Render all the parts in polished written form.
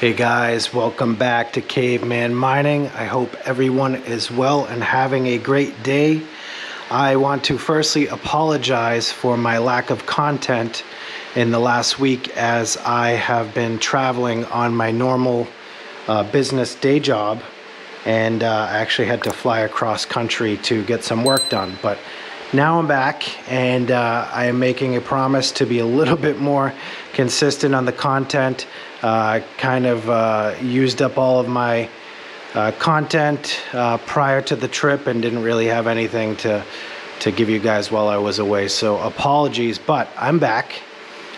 Hey guys, welcome back to Caveman Mining. I hope everyone is well and having a great day. I want to firstly apologize for my lack of content in the last week, as I have been traveling on my normal business day job, and I actually had to fly across country to get some work done. But now I'm back, and I am making a promise to be a little bit more consistent on the content. Kind of used up all of my content prior to the trip and didn't really have anything to give you guys while I was away. So apologies, but I'm back,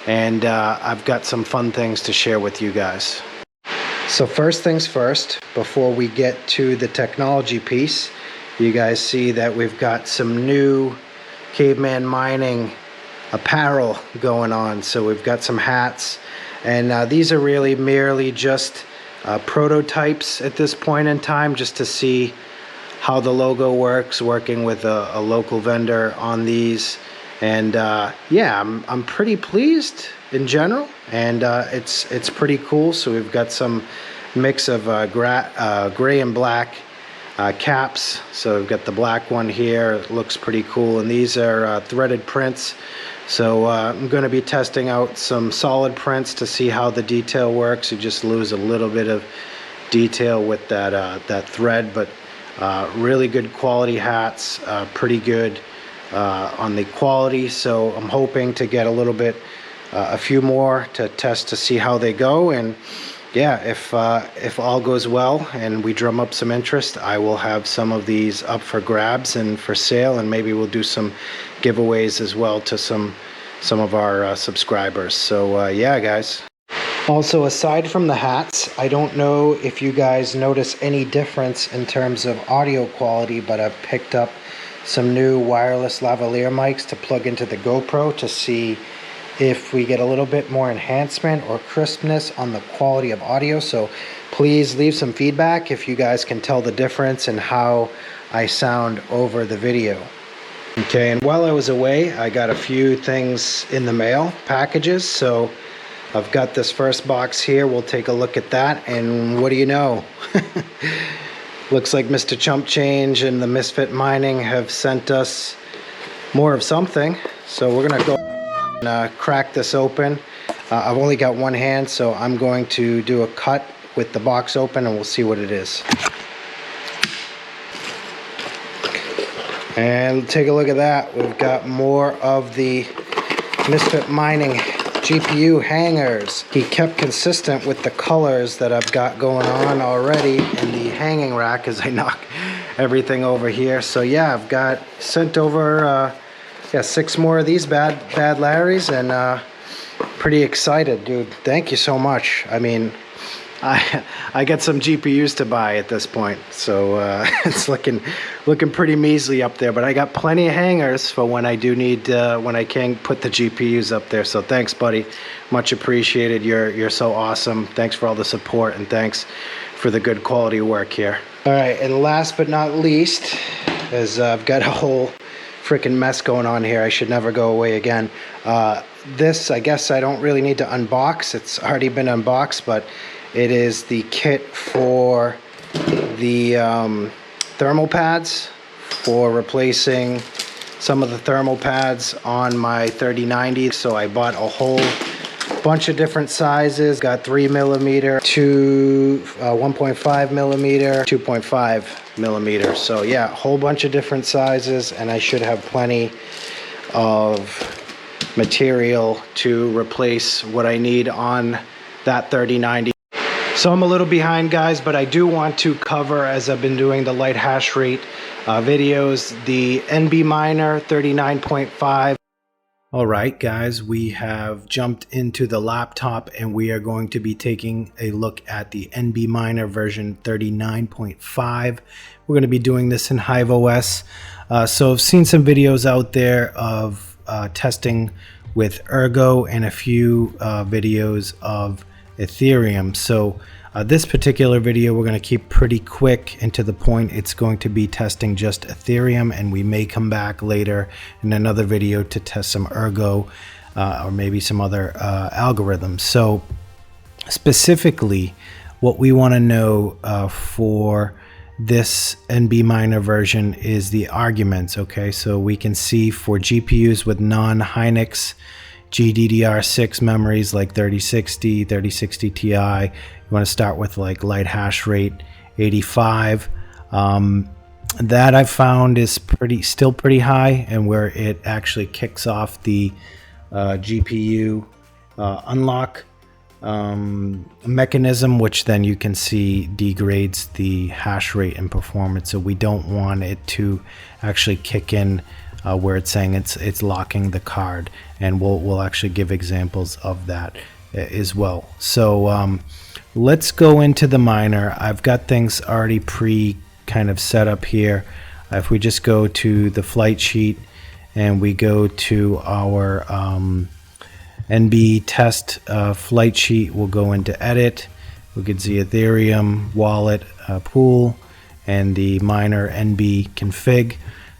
and I've got some fun things to share with you guys. So first things first, before we get to the technology piece, you guys see that we've got some new Caveman Mining apparel going on. So we've got some hats, and these are really merely just prototypes at this point in time, just to see how the logo works, working with a local vendor on these. And yeah, I'm pretty pleased in general, and it's pretty cool. So we've got some mix of gray and black caps. So we've got the black one here. It looks pretty cool, and these are threaded prints. So I'm going to be testing out some solid prints to see how the detail works. You just lose a little bit of detail with that thread, but really good quality hats, pretty good on the quality. So I'm hoping to get a few more to test to see how they go. And yeah, if all goes well and we drum up some interest, I will have some of these up for grabs and for sale, and maybe we'll do some giveaways as well to some of our subscribers. So yeah, guys. Also, aside from the hats, I don't know if you guys notice any difference in terms of audio quality, but I've picked up some new wireless lavalier mics to plug into the GoPro to see if we get a little bit more enhancement or crispness on the quality of audio. So please leave some feedback if you guys can tell the difference in how I sound over the video. Okay, and while I was away, I got a few things in the mail, packages. So I've got this first box here. We'll take a look at that, and what do you know? Looks like Mr. Chump Change and the Misfit Mining have sent us more of something. So we're gonna go crack this open. I've only got one hand, so I'm going to do a cut with the box open, and we'll see what it is. And take a look at that. We've got more of the Misfit Mining GPU hangers. He kept consistent with the colors that I've got going on already in the hanging rack as I knock everything over here. So yeah, I've got sent over 6 more of these bad Larrys, and pretty excited, dude. Thank you so much. I mean, I get some GPUs to buy at this point, so it's looking pretty measly up there. But I got plenty of hangers for when I do need when I can put the GPUs up there. So thanks, buddy. Much appreciated. You're so awesome. Thanks for all the support, and thanks for the good quality work here. All right, and last but not least, is I've got a whole freaking mess going on here. I should never go away again. This, I guess I don't really need to unbox. It's already been unboxed, but it is the kit for the thermal pads, for replacing some of the thermal pads on my 3090. So I bought a whole bunch of different sizes. Got 3mm, 1.5mm, 2.5mm. So yeah, a whole bunch of different sizes, and I should have plenty of material to replace what I need on that 3090. So I'm a little behind, guys, but I do want to cover, as I've been doing the light hash rate videos, the NBMINER 39.5. All right, guys, we have jumped into the laptop, and we are going to be taking a look at the NBMINER version 39.5. We're going to be doing this in Hive OS. So I've seen some videos out there of testing with ERGO and a few videos of Ethereum. So this particular video we're going to keep pretty quick and to the point. It's going to be testing just Ethereum, and we may come back later in another video to test some ERGO or maybe some other algorithms. So Specifically, what we want to know for this NBMINER version is the arguments. Okay, so we can see for GPUs with non-thnx GDDR6 memories like 3060, 3060 Ti, you want to start with like light hash rate 85. That I've found is still pretty high, and where it actually kicks off the GPU unlock mechanism, which then you can see degrades the hash rate and performance. So we don't want it to actually kick in where it's saying it's locking the card, and we'll actually give examples of that as well. So let's go into the miner. I've got things already kind of set up here. If we just go to the flight sheet and we go to our NB test flight sheet, we'll go into edit. We can see Ethereum wallet pool and the miner NB config.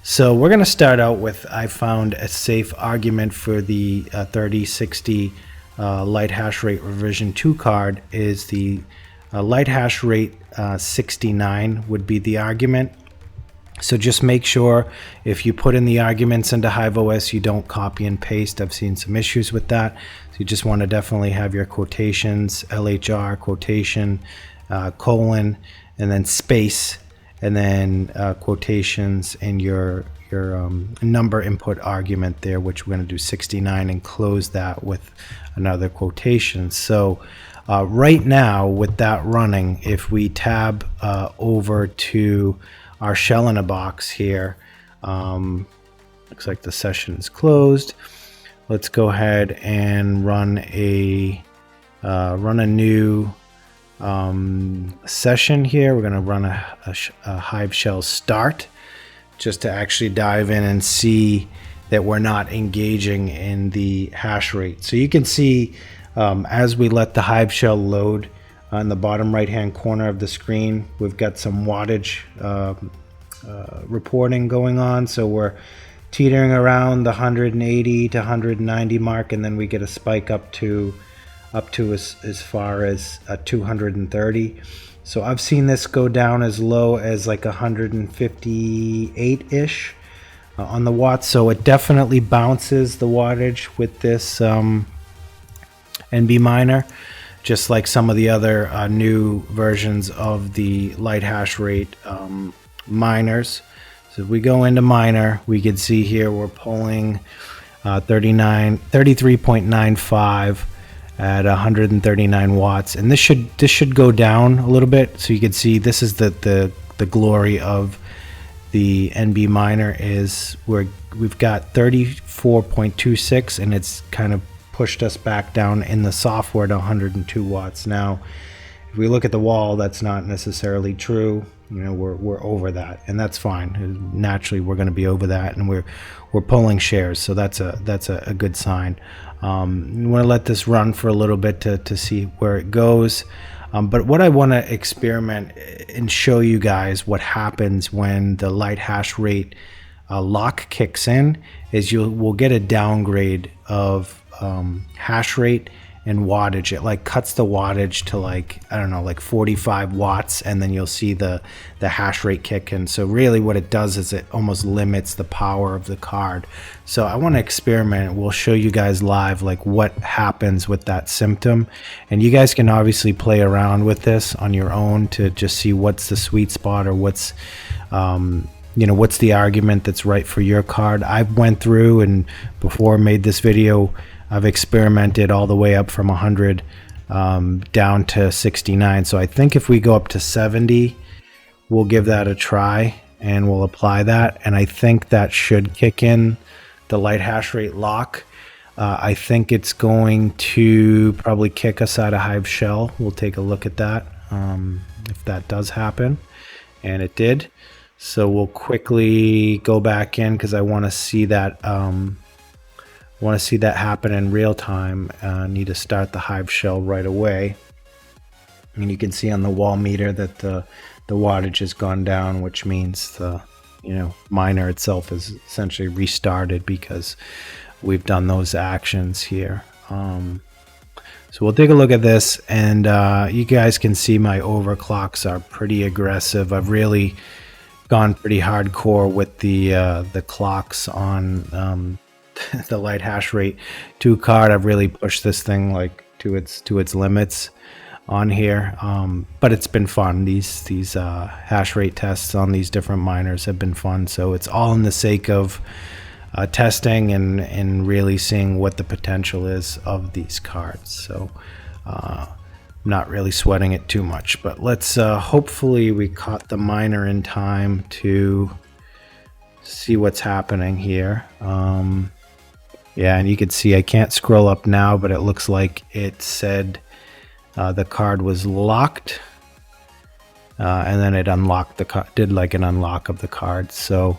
So we're going to start out with, I found a safe argument for the 3060 light hash rate revision 2 card is the light hash rate 69 would be the argument. So just make sure if you put in the arguments into Hive OS, you don't copy and paste. I've seen some issues with that. So you just want to definitely have your quotations, LHR quotation, colon, and then space, and then quotations and your number input argument there, which we're going to do 69 and close that with another quotation. So right now with that running, if we tab over to our shell in a box here, looks like the session is closed. Let's go ahead and run a new session here. We're going to run a Hive shell start just to actually dive in and see that we're not engaging in the hash rate. So you can see as we let the Hive shell load, on the bottom right hand corner of the screen, we've got some wattage reporting going on. So we're teetering around the 180 to 190 mark, and then we get a spike up to as far as 230. So I've seen this go down as low as like 158 ish on the watts. So it definitely bounces the wattage with this NBMINER, just like some of the other new versions of the light hash rate miners. So if we go into miner, we can see here we're pulling 33.95 at 139 watts, and this should go down a little bit. So you can see this is the glory of the NBMINER is where we've got 34.26, and it's kind of pushed us back down in the software to 102 watts. Now, if we look at the wall, that's not necessarily true. You know, we're over that, and that's fine. Naturally, we're going to be over that, and we're pulling shares, so that's a good sign. We want to let this run for a little bit to see where it goes. But what I want to experiment and show you guys what happens when the light hash rate lock kicks in is we'll get a downgrade of hash rate and wattage. It like cuts the wattage to like, I don't know, like 45 watts, and then you'll see the hash rate kick in. So really what it does is it almost limits the power of the card. So I want to experiment. We'll show you guys live like what happens with that symptom, and you guys can obviously play around with this on your own to just see what's the sweet spot, or what's you know, what's the argument that's right for your card. I went through and before I made this video, I've experimented all the way up from 100 down to 69. So I think if we go up to 70, we'll give that a try and we'll apply that. And I think that should kick in the light hash rate lock. I think it's going to probably kick us out of Hive shell. We'll take a look at that if that does happen. And it did. So we'll quickly go back in because I want to see that happen in real time. Need to start the Hive shell right away. And you can see on the wall meter that the wattage has gone down, which means the miner itself is essentially restarted because we've done those actions here. So we'll take a look at this, and you guys can see my overclocks are pretty aggressive. I've really gone pretty hardcore with the clocks on the light hash rate 2 card. I've really pushed this thing like to its limits on here, but it's been fun. These hash rate tests on these different miners have been fun, so it's all in the sake of testing and really seeing what the potential is of these cards. So not really sweating it too much, but let's hopefully we caught the miner in time to see what's happening here. Yeah, and you can see I can't scroll up now, but it looks like it said the card was locked, and then it unlocked the card, did like an unlock of the card. So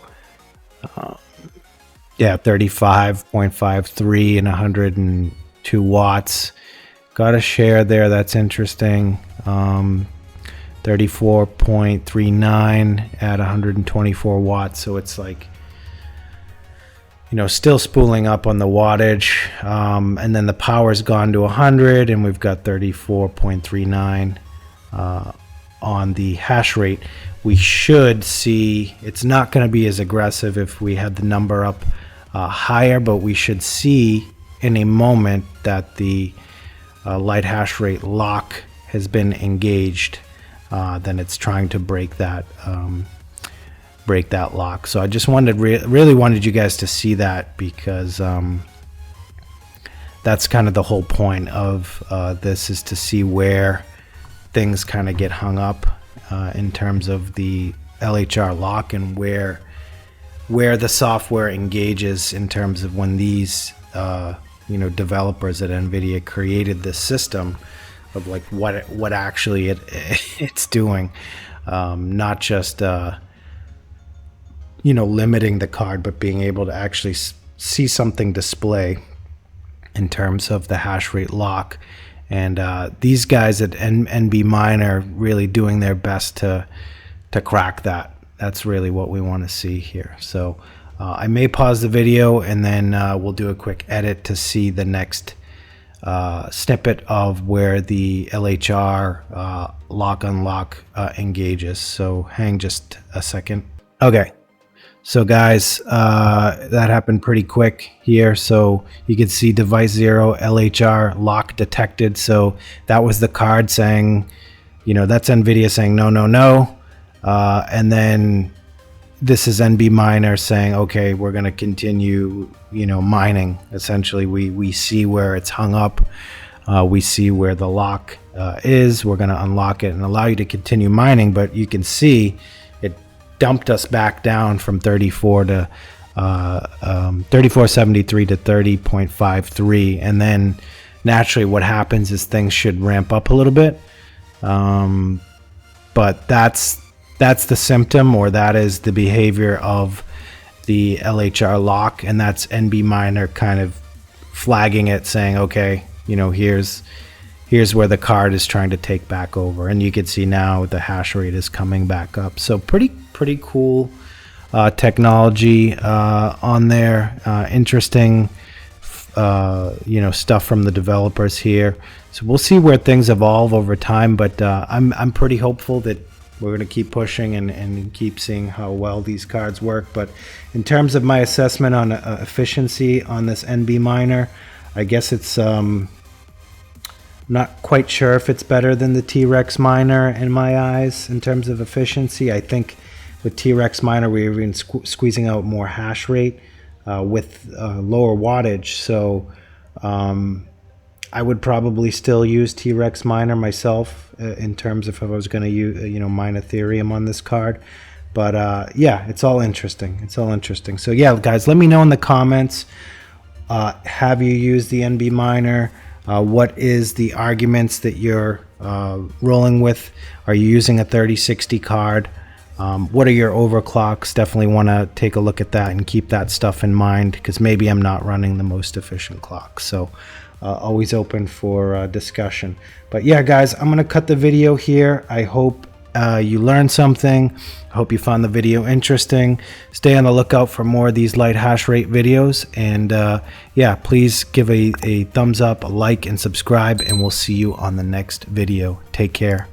yeah, 35.53 and 102 watts. Got a share there, that's interesting. 34.39 at 124 watts, so it's like, you know, still spooling up on the wattage, and then the power's gone to 100, and we've got 34.39 on the hash rate. We should see, it's not going to be as aggressive if we had the number up higher, but we should see in a moment that the light hash rate lock has been engaged. Then it's trying to break that lock. So I just wanted really wanted you guys to see that, because that's kind of the whole point of this, is to see where things kind of get hung up in terms of the LHR lock, and where the software engages in terms of when these you know, developers at NVIDIA created this system of like what actually it's doing, not just you know, limiting the card, but being able to actually see something display in terms of the hash rate lock. And these guys at NBMINER really doing their best to crack that. That's really what we want to see here. So I may pause the video, and then we'll do a quick edit to see the next snippet of where the LHR lock unlock engages. So hang just a second. Okay. So guys, that happened pretty quick here. So you can see device 0 LHR lock detected. So that was the card saying, you know, that's NVIDIA saying no, no, no. And then this is NBMINER saying, okay, we're going to continue, you know, mining. Essentially, we see where it's hung up. We see where the lock is. We're going to unlock it and allow you to continue mining. But you can see it dumped us back down from 3473 to 30.53, and then naturally what happens is things should ramp up a little bit, but that's the symptom, or that is the behavior of the LHR lock, and that's NBMINER kind of flagging it, saying, okay, you know, here's where the card is trying to take back over. And you can see now the hash rate is coming back up. So pretty cool technology on there. Interesting you know, stuff from the developers here. So we'll see where things evolve over time, but I'm pretty hopeful that we're going to keep pushing and keep seeing how well these cards work. But in terms of my assessment on efficiency on this NBMINER, I guess it's not quite sure if it's better than the thnx miner in my eyes in terms of efficiency. I think with thnx miner we're even squeezing out more hash rate with lower wattage. So I would probably still use thnx miner myself in terms of if I was going to use, you know, mine Ethereum on this card. But yeah, it's all interesting. It's all interesting. So yeah, guys, let me know in the comments. Have you used the NBMINER? What is the arguments that you're rolling with? Are you using a 3060 card? What are your overclocks? Definitely want to take a look at that and keep that stuff in mind, because maybe I'm not running the most efficient clock. So always open for discussion. But yeah, guys, I'm going to cut the video here. I hope you learned something. I hope you found the video interesting. Stay on the lookout for more of these light hash rate videos. And yeah, please give a thumbs up, a like, and subscribe. And we'll see you on the next video. Take care.